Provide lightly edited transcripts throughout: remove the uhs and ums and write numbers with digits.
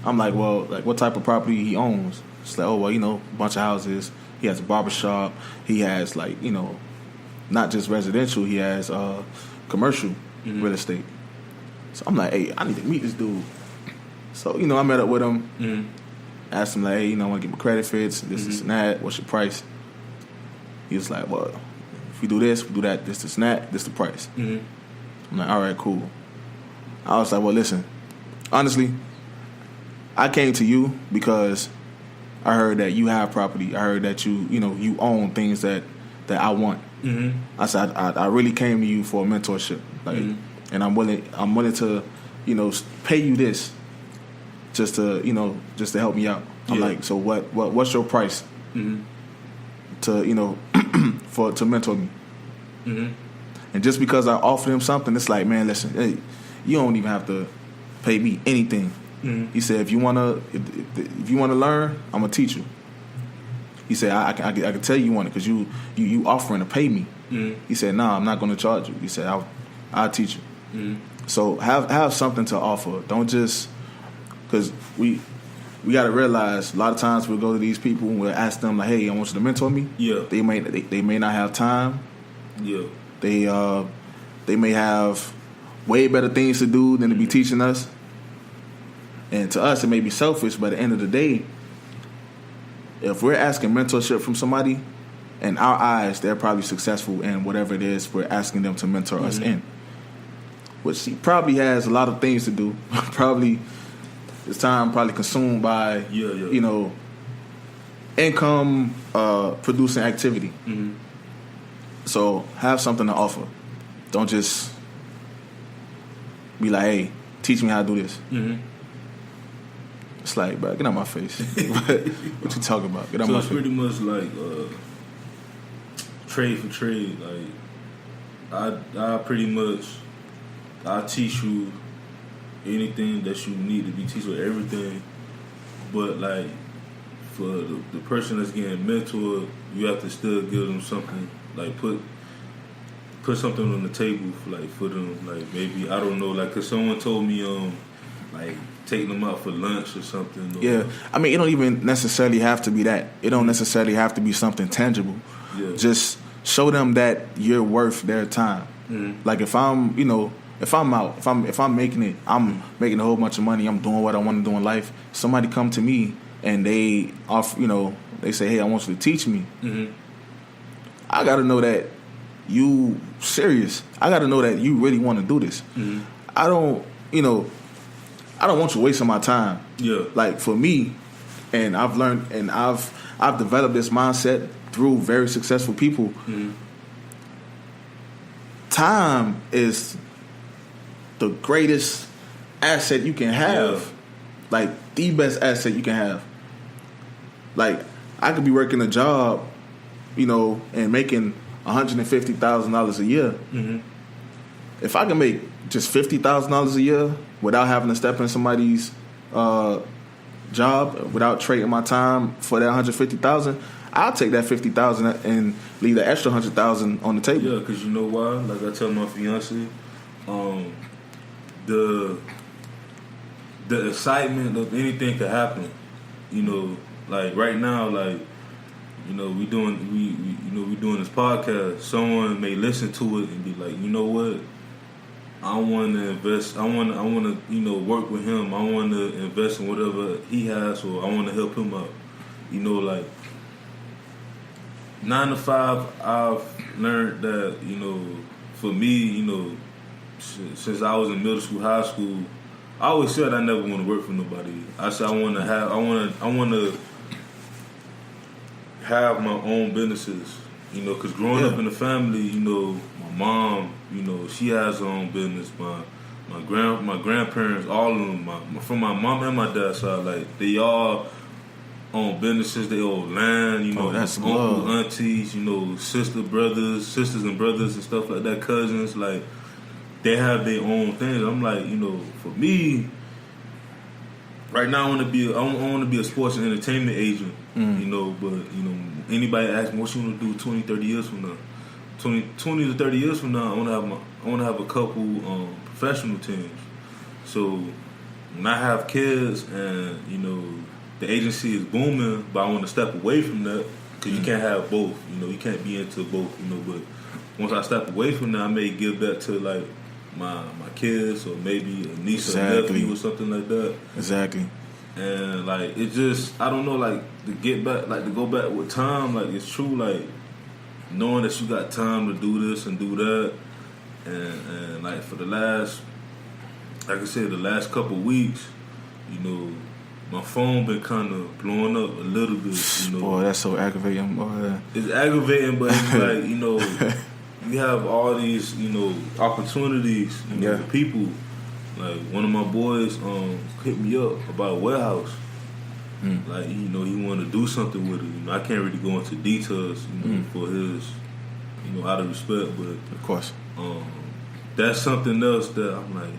I'm like, well, like what type of property he owns? It's like, oh, well, a bunch of houses. He has a barbershop. He has like, not just residential. He has commercial real estate. So I'm like, hey, I need to meet this dude. So, I met up with him. Asked him, like, hey, I want to get my credit fits. This and that. What's your price? He was like, well, if we do this, we do that, this and that, this the price. I'm like, all right, cool. I was like, well, listen, honestly, I came to you because I heard that you have property. I heard that you own things that I want. I said, I really came to you for a mentorship, like, and I'm willing to, pay you this, just to help me out. I'm like, so what's your price to to mentor me? And just because I offered him something, it's like, man, listen, hey, you don't even have to pay me anything. He said, if you wanna learn, I'm gonna teach you. He said, I can tell you want it because you offering to pay me. He said, nah, I'm not gonna charge you. He said, I'll teach you. So have something to offer. Don't just, because we got to realize a lot of times we'll go to these people and we'll ask them like, hey, I want you to mentor me. Yeah. They may not have time. Yeah. They may have way better things to do than to be teaching us. And to us, it may be selfish, but at the end of the day, if we're asking mentorship from somebody, in our eyes, they're probably successful in whatever it is we're asking them to mentor us in. Which he probably has a lot of things to do. Probably his time probably consumed by income producing activity. So have something to offer. Don't just be like, hey, teach me how to do this. It's like, bro, get out my face. What you talking about? Get out my face. So it's pretty much like trade for trade. Like I teach you anything that you need to be teaching, everything. But like for the person that's getting mentored, you have to still give them something. Like put something on the table for them. Like maybe, I don't know, like, cause someone told me like taking them out for lunch or something. Or, yeah, I mean, it don't even necessarily have to be that. It don't necessarily have to be something tangible. Yeah. Just show them that you're worth their time. Like if I'm out, if I'm making it, I'm making a whole bunch of money, I'm doing what I want to do in life. Somebody come to me and they they say, hey, I want you to teach me. I got to know that you serious. I got to know that you really want to do this. I don't want you wasting my time. Yeah. Like for me, and I've learned and I've developed this mindset through very successful people. Time is the greatest asset you can have. Yeah. Like the best asset you can have. Like I could be working a job, and making $150,000 a year. If I can make just $50,000 a year without having to step in somebody's job, without trading my time for that $150,000, I'll take that $50,000 and leave the extra $100,000 on the table. Yeah, because you know why? Like I tell my fiance, the excitement of anything could happen. Like right now, like we doing this podcast. Someone may listen to it and be like, you know what? I want to invest. I want to work with him. I want to invest in whatever he has, or I want to help him out. Like 9 to 5, I've learned that for me, since I was in middle school, high school, I always said I never want to work for nobody. I said I want to have my own businesses. Because growing up in the family, my mom, she has her own business. My grandparents, all of them, from my mom and my dad's side, like they all own businesses. They own land. That's uncle, love. aunties, sisters and brothers and stuff like that. Cousins, like they have their own things. I'm like, for me, right now I want to be a sports and entertainment agent. But anybody asks me what you want to do 20, 30 years from now. 20 to 30 years from now, I want to have a couple professional teams. So when I have kids and, you know, the agency is booming, but I want to step away from that because you can't have both. You know, you can't be into both, you know, but once I step away from that, I may give that to, like, my kids or maybe a niece or nephew or something like that. Exactly. And, like, it just, I don't know, like, to get back, like, to go back with time, like, it's true, like, knowing that you got time to do this and do that. And like, for the last, like I said, the last couple weeks, you know, my phone been kind of blowing up a little bit, you know. Boy, that's so aggravating, boy. It's aggravating, but it's like, you know, you have all these, you know, opportunities, you know, people. Like, one of my boys hit me up about a warehouse. Like, you know, he wanted to do something with it. You know, I can't really go into details, you know, for his, you know, out of respect, but of course, that's something else that I'm like,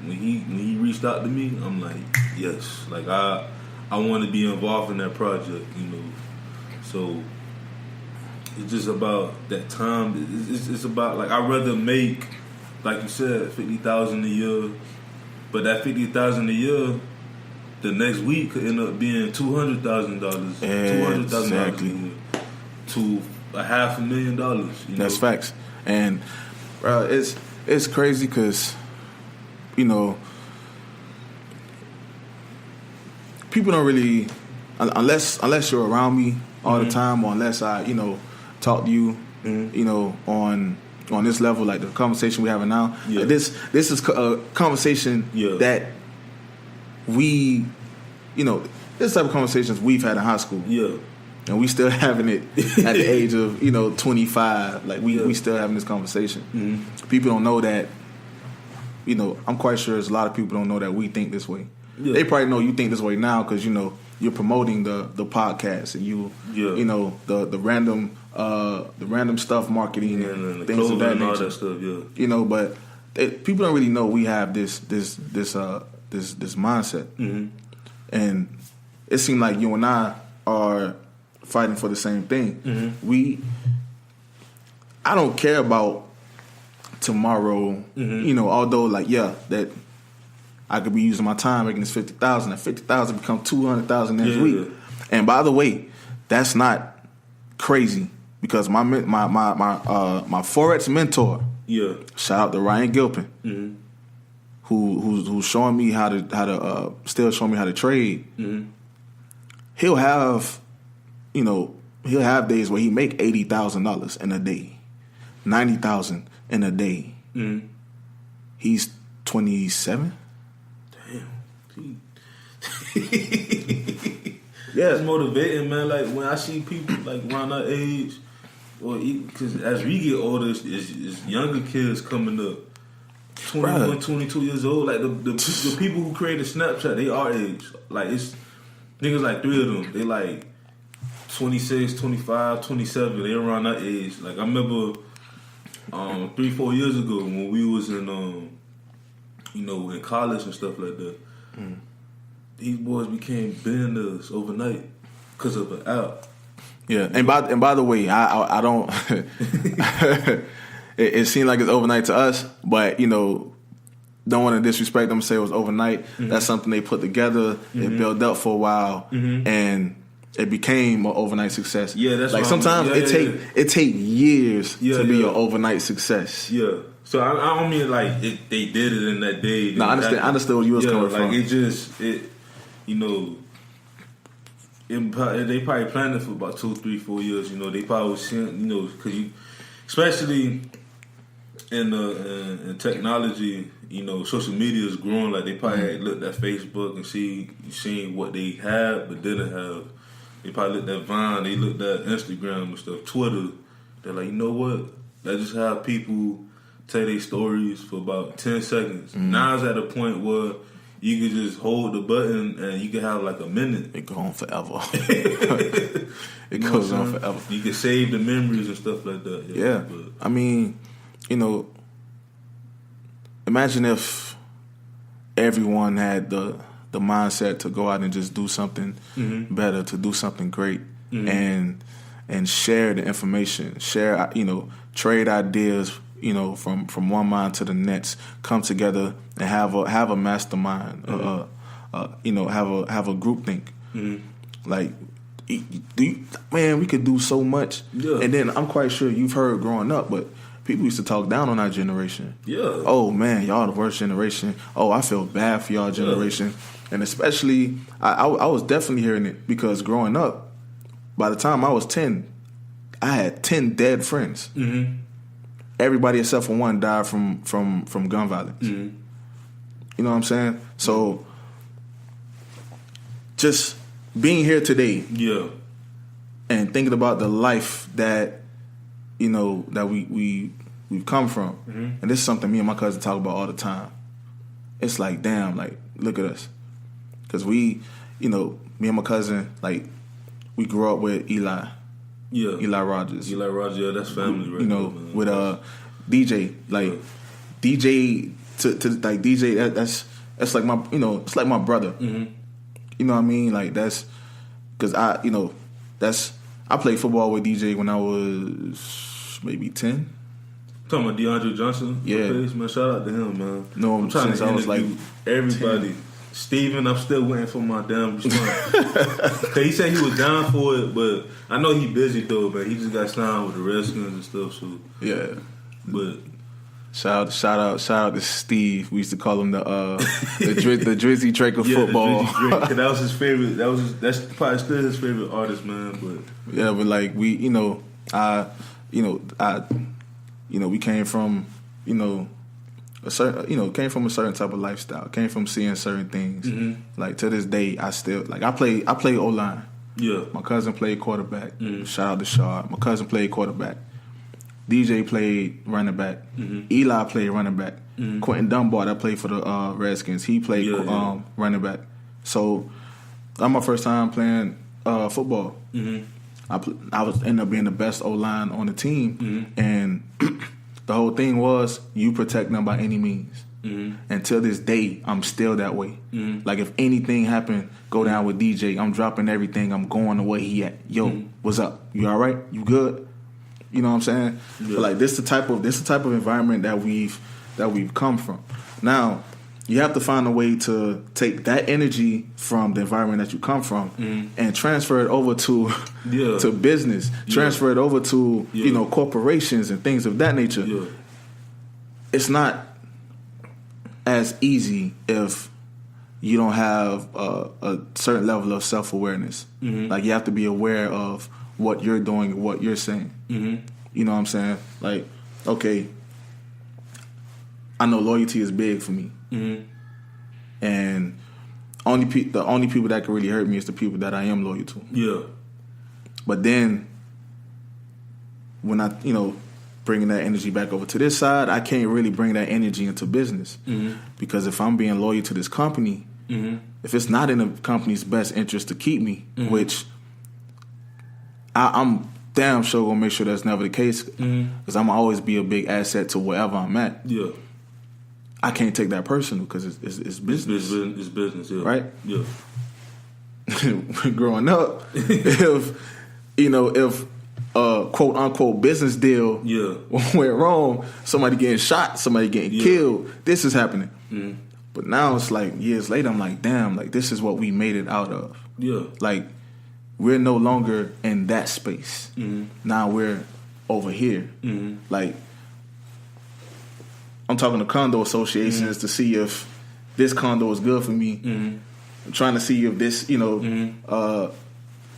when he reached out to me, I'm like, yes, like I want to be involved in that project, you know. So it's just about that time. It's about, like, I'd rather make, like you said, $50,000 a year, but that $50,000 a year, the next week could end up being $200,000, $200,000 a year, to $500,000. You know? That's facts, and it's crazy because, you know, people don't really, unless you're around me all the time, or unless I, you know, talk to you, you know, on this level, like the conversation we're having now. Like this is a conversation that we, you know, this type of conversations we've had in high school. Yeah. And we still having it at the age of, you know, 25. Like, we still having this conversation. People don't know that, you know, I'm quite sure there's a lot of people don't know that we think this way. They probably know you think this way now because, you know, you're promoting the podcast and you know, the random stuff, marketing and things of that nature. All that stuff, you know, but people don't really know we have this mindset. And it seemed like you and I are fighting for the same thing. I don't care about tomorrow, you know, although, like, that I could be using my time making this $50,000. That $50,000 become $200,000 next week. And by the way, that's not crazy because my Forex mentor, shout out to Ryan Gilpin, who's showing me how to still showing me how to trade. He'll have, you know, days where he make $80,000 in a day, $90,000 in a day. He's 27. It's motivating, man. Like, when I see people like around our age, or because as we get older, it's younger kids coming up, 21, 22 years old. Like the people who created Snapchat, they our age. Like, it's niggas like 3 of them. They like 26, 25, 27. They around that age. Like, I remember 3-4 years ago when we was in you know, in college and stuff like that. These boys became billionaires overnight because of an app. Yeah, and by the way, I don't. it seemed like it's overnight to us, but, you know, don't want to disrespect them and say it was overnight. That's something they put together. It built up for a while, and it became an overnight success. Yeah, that's like sometimes it take years to be an overnight success. Yeah. So I don't mean like they did it in that day. No, I understood where you was coming from. Like, you know, they probably planned it for about 2, 3, 4 years. You know, they probably was seeing, you know, because especially in technology, you know, social media is growing. Like, they probably looked at Facebook and seen what they had but didn't have. They probably looked at Vine, they looked at Instagram and stuff, Twitter. They're like, you know what? Let's just have people tell their stories for about 10 seconds. Now it's at a point where you can just hold the button and you can have like a minute. It goes on forever. It goes on forever. You can save the memories and stuff like that. Yeah. But I mean, you know, imagine if everyone had the mindset to go out and just do something better, to do something great, and share the information, share, you know, trade ideas, you know, from one mind to the next, come together and have a mastermind, you know, have a group think. Like, man, we could do so much. Yeah. And then I'm quite sure you've heard growing up, but people used to talk down on our generation. Yeah. Oh man, y'all the worst generation. Oh, I feel bad for y'all generation. And especially, I was definitely hearing it because growing up, by the time I was 10, I had 10 dead friends. Everybody except for one died from gun violence. You know what I'm saying? So, just being here today, and thinking about the life that, you know, that we've come from, and this is something me and my cousin talk about all the time. It's like, damn, like, look at us, because we, you know, me and my cousin, like, we grew up with Eli Rogers. Eli Rogers, yeah, that's family, right? You know, man. With DJ, like DJ to like DJ, that's like my, you know, it's like my brother. You know what I mean? Like, that's because I played football with DJ when I was maybe 10. Talking about DeAndre Johnson? Yeah. Man, shout out to him, man. No, I'm trying to. I was like everybody. 10. Steven, I'm still waiting for my damn response. Cause he said he was down for it, but I know he busy though. But he just got signed with the Redskins and stuff. So yeah, but. Shout out to Steve. We used to call him the Drizzy Drake of football. That was his favorite. That's probably still his favorite artist, man. But yeah, but like we, you know, we came from, you know, came from a certain type of lifestyle. Came from seeing certain things. Like to this day, I still like I play O-line. Yeah, my cousin played quarterback. Shout out to Shaw. My cousin played quarterback. DJ played running back. Eli played running back. Quentin Dunbar, that played for the Redskins, he played running back. So that was my first time playing football. I was ended up being the best O-line on the team, and the whole thing was you protect them by any means. And till this day, I'm still that way. Like if anything happened, go down with DJ, I'm dropping everything, I'm going the way he at. Yo, what's up? You all right? You good? You know what I'm saying? Yeah. But like this the type of environment that we've come from. Now, you have to find a way to take that energy from the environment that you come from and transfer it over to business. Transfer it over to you know, corporations and things of that nature. Yeah. It's not as easy if you don't have a certain level of self-awareness. Like you have to be aware of what you're doing and what you're saying. You know what I'm saying? Like, okay, I know loyalty is big for me. And the only people that can really hurt me is the people that I am loyal to. Yeah. But then when I, you know, bringing that energy back over to this side, I can't really bring that energy into business. Because if I'm being loyal to this company, if it's not in the company's best interest to keep me, which I'm damn sure gonna make sure that's never the case, because I'm always be a big asset to wherever I'm at. Yeah, I can't take that personal because it's business. It's business, yeah. Right? Yeah. Growing up, if quote unquote business deal went wrong, somebody getting shot, somebody getting killed, this is happening. But now it's like years later, I'm like, damn, like this is what we made it out of. Yeah, like. We're no longer in that space. Now we're over here. Like, I'm talking to condo associations to see if this condo is good for me. I'm trying to see if this, you know,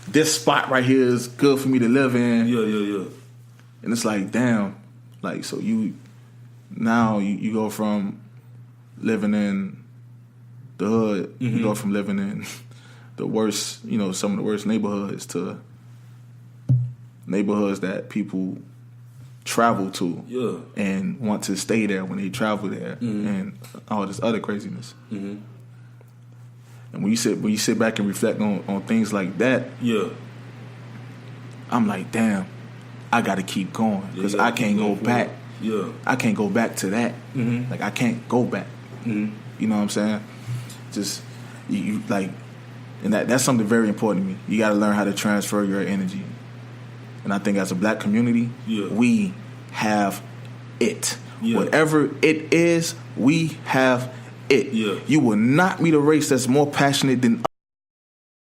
this spot right here is good for me to live in. Yeah. And it's like, damn. Like, so you go from living in the hood, you go from living in the worst, you know, some of the worst neighborhoods to neighborhoods that people travel to and want to stay there when they travel there and all this other craziness. And when you sit back and reflect on things like that, I'm like, damn, I got to keep going because I can't go back. I can't go back to that. Like I can't go back. You know what I'm saying? Just you like. And that's something very important to me. You got to learn how to transfer your energy. And I think as a black community, we have it. Yeah. Whatever it is, we have it. Yeah. You will not meet a race that's more passionate than